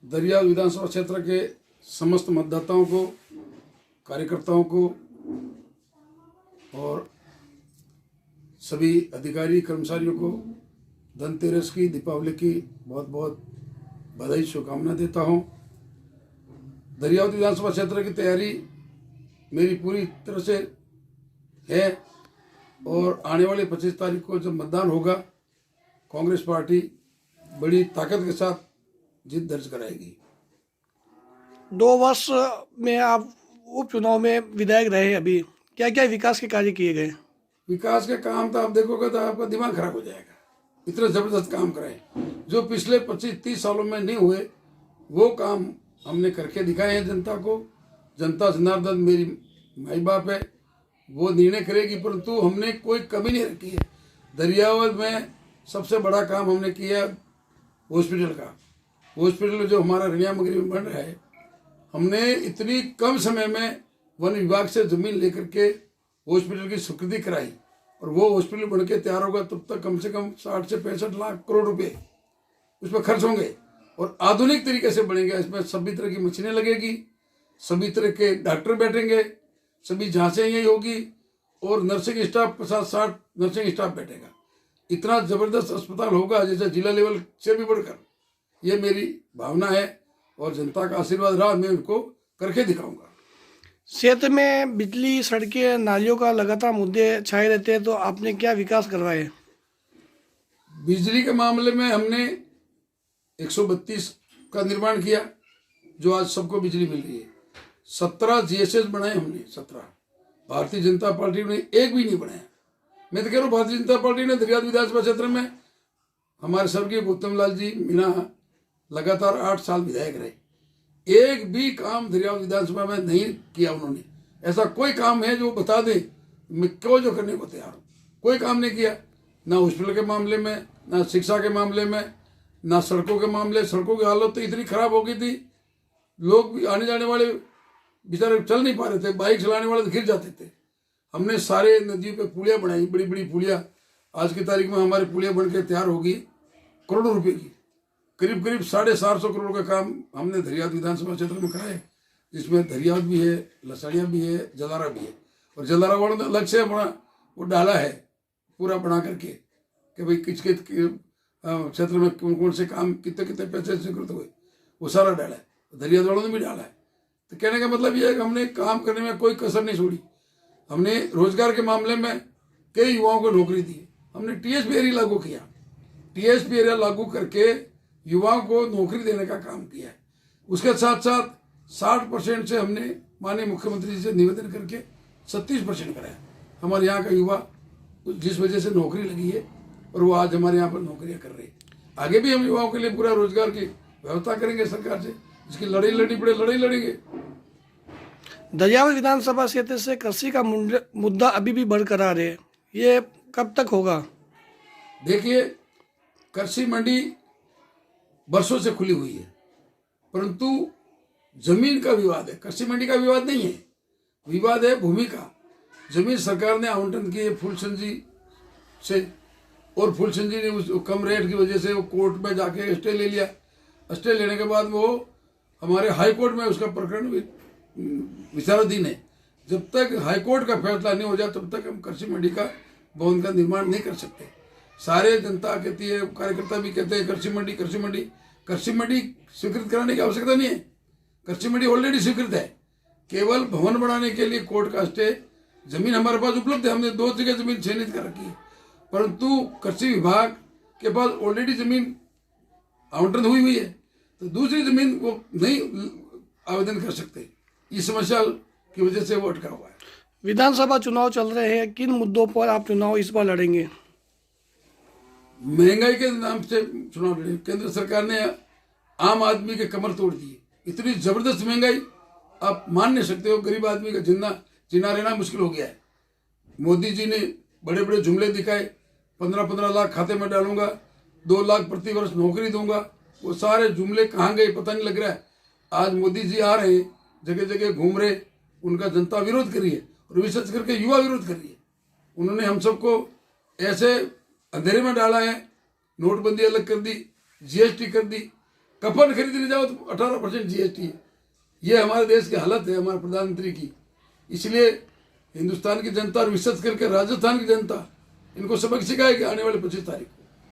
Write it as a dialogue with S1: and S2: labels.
S1: दरिया विधानसभा क्षेत्र के समस्त मतदाताओं को, कार्यकर्ताओं को और सभी अधिकारी कर्मचारियों को धनतेरस की, दीपावली की बहुत बहुत बधाई, शुभकामना देता हूं। दरियावती विधानसभा क्षेत्र की तैयारी मेरी पूरी तरह से है और आने वाले 25 तारीख को जब मतदान होगा, कांग्रेस पार्टी बड़ी ताकत के साथ जीत दर्ज कराएगी।
S2: 2 वर्ष में आप उपचुनाव में विधायक रहे, अभी क्या क्या विकास के कार्य किए गए?
S1: विकास के काम तो आप देखोगे तो आपका दिमाग खराब हो जाएगा। इतने जबरदस्त काम कराए जो पिछले 25-30 सालों में नहीं हुए, वो काम हमने करके दिखाए हैं जनता को। जनता जनार्दन मेरी माई बाप है, वो निर्णय करेगी, परंतु हमने कोई कमी नहीं रखी है। दरियावत में सबसे बड़ा काम हमने किया हॉस्पिटल का। हॉस्पिटल जो हमारा रनिया मगरी में बन रहा है, हमने इतनी कम समय में वन विभाग से जमीन लेकर के हॉस्पिटल की स्वीकृति कराई और वो हॉस्पिटल बन के तैयार होगा तब तक कम से कम 60 से 65 लाख करोड़ रुपए उस पर खर्च होंगे और आधुनिक तरीके से बनेगा। इसमें सभी तरह की मशीनें लगेगी, सभी तरह के डॉक्टर बैठेंगे, सभी जांचें यही होगी और नर्सिंग स्टाफ 50-60 नर्सिंग स्टाफ बैठेगा। इतना जबरदस्त अस्पताल होगा जैसे जिला लेवल से भी बढ़कर, ये मेरी भावना है और जनता का आशीर्वाद रहा, मैं उनको करके दिखाऊंगा।
S2: क्षेत्र में बिजली, सड़कें, नालियों का लगातार मुद्दे छाए रहते हैं, तो आपने क्या विकास करवाए?
S1: बिजली के मामले में हमने 132 का निर्माण किया जो आज सबको बिजली मिल रही है। 17 जीएसएस बनाए हमने, 17। भारतीय जनता पार्टी ने एक भी नहीं बनाया। मैं तो कह रहा हूँ भारतीय जनता पार्टी ने दरियावत विधानसभा क्षेत्र में, हमारे स्वर्गीय गौतम लाल जी मीणा लगातार 8 साल विधायक रहे, एक भी काम दरियावत विधानसभा में नहीं किया उन्होंने। ऐसा कोई काम है जो बता दें, मैं क्यों जो करने को तैयार हूँ। कोई काम नहीं किया, ना हॉस्पिटल के मामले में, ना शिक्षा के मामले में, ना सड़कों के मामले। सड़कों की हालत तो इतनी खराब हो गई थी, लोग भी आने जाने वाले बेचारे चल नहीं पा रहे थे, बाइक चलाने वाले तो गिर जाते थे। हमने सारे नदियों पे पुलियाँ बनाई, बड़ी बड़ी पुलियाँ। आज की तारीख में हमारी पुलियाँ बन के तैयार होगी करोड़ों रुपए की। करीब 750 करोड़ का काम हमने दरियावत विधानसभा क्षेत्र में कराए, जिसमें दरियावत भी है, लसाड़िया भी है, जलारा भी है। और जलारा वालों ने अलग से अपना वो डाला है पूरा बना करके कि भाई किस क्षेत्र में कौन कौन से काम कितने कितने पैसे स्वीकृत हुए, वो सारा डाला है। दरियावत वालों ने भी डाला है। तो कहने का मतलब ये है कि हमने काम करने में कोई कसर नहीं छोड़ी। हमने रोजगार के मामले में कई युवाओं को नौकरी दी। हमने टीएसपी एरिया लागू किया, टीएसपी एरिया लागू करके युवाओं को नौकरी देने का काम किया है। उसके साथ साथ 60% से हमने माननीय मुख्यमंत्री जी से निवेदन करके 36% कराया। हमारे यहाँ का युवा जिस वजह से नौकरी लगी है और वो आज हमारे यहाँ पर नौकरियाँ कर रहे हैं। आगे भी हम युवाओं के लिए पूरा रोजगार की व्यवस्था करेंगे सरकार से। इसकी लड़ाई लड़नी पड़े, लड़ाई लड़ेंगे।
S2: दरियावत विधानसभा क्षेत्र से कृषि का मुद्दा अभी भी बरकरार है, ये कब तक होगा?
S1: देखिए, कृषि मंडी वर्षों से खुली हुई है, परंतु जमीन का विवाद है। कृषि मंडी का विवाद नहीं है, विवाद है भूमि का। जमीन सरकार ने आवंटन की है फूलचंद से, और फूलचंद ने उस कम रेट की वजह से वो कोर्ट में जाके स्टे ले लिया। स्टे लेने के बाद वो हमारे हाई कोर्ट में उसका प्रकरण विचाराधीन है। जब तक हाई कोर्ट का फैसला नहीं हो जाए तब तक हम कृषि मंडी का भवन का निर्माण नहीं कर सकते। सारे जनता कहती है, कार्यकर्ता भी कहते हैं कृषि मंडी कृषि मंडी। कृषि मंडी स्वीकृत कराने की आवश्यकता नहीं है, कृषि मंडी ऑलरेडी स्वीकृत है। केवल भवन बनाने के लिए कोर्ट का स्टे, जमीन हमारे पास उपलब्ध है। हमने 2 जगह जमीन चिन्हित कर रखी है, परंतु कृषि विभाग के पास ऑलरेडी जमीन आवंटन हुई है, तो दूसरी जमीन वो नहीं आवेदन कर सकते। इस समस्या की वजह से वो अटका हुआ है।
S2: विधानसभा चुनाव चल रहे हैं, किन मुद्दों पर आप चुनाव इस बार लड़ेंगे?
S1: महंगाई के नाम से चुनाव लड़े। केंद्र सरकार ने आम आदमी के कमर तोड़ दिए। इतनी जबरदस्त महंगाई आप मान नहीं सकते हो। गरीब आदमी का जीना रहना मुश्किल हो गया है। मोदी जी ने बड़े बड़े जुमले दिखाए, 15-15 लाख खाते में डालूंगा, 2 लाख प्रति वर्ष नौकरी दूंगा। वो सारे जुमले कहाँ गए पता नहीं लग रहा है। आज मोदी जी आ रहे हैं, जगह जगह घूम रहे, उनका जनता विरोध कर रही है और विशेष करके युवा विरोध कर रही है। उन्होंने हम सबको ऐसे अंधेरे में डाला है। नोटबंदी अलग कर दी, जीएसटी कर दी, कफन खरीदने जाओ तो 18% GST है। ये हमारे देश की हालत है, हमारे प्रधानमंत्री की। इसलिए हिंदुस्तान की जनता और विशेष करके राजस्थान की जनता इनको सबक सिखाएगी आने वाले 25 तारीख को।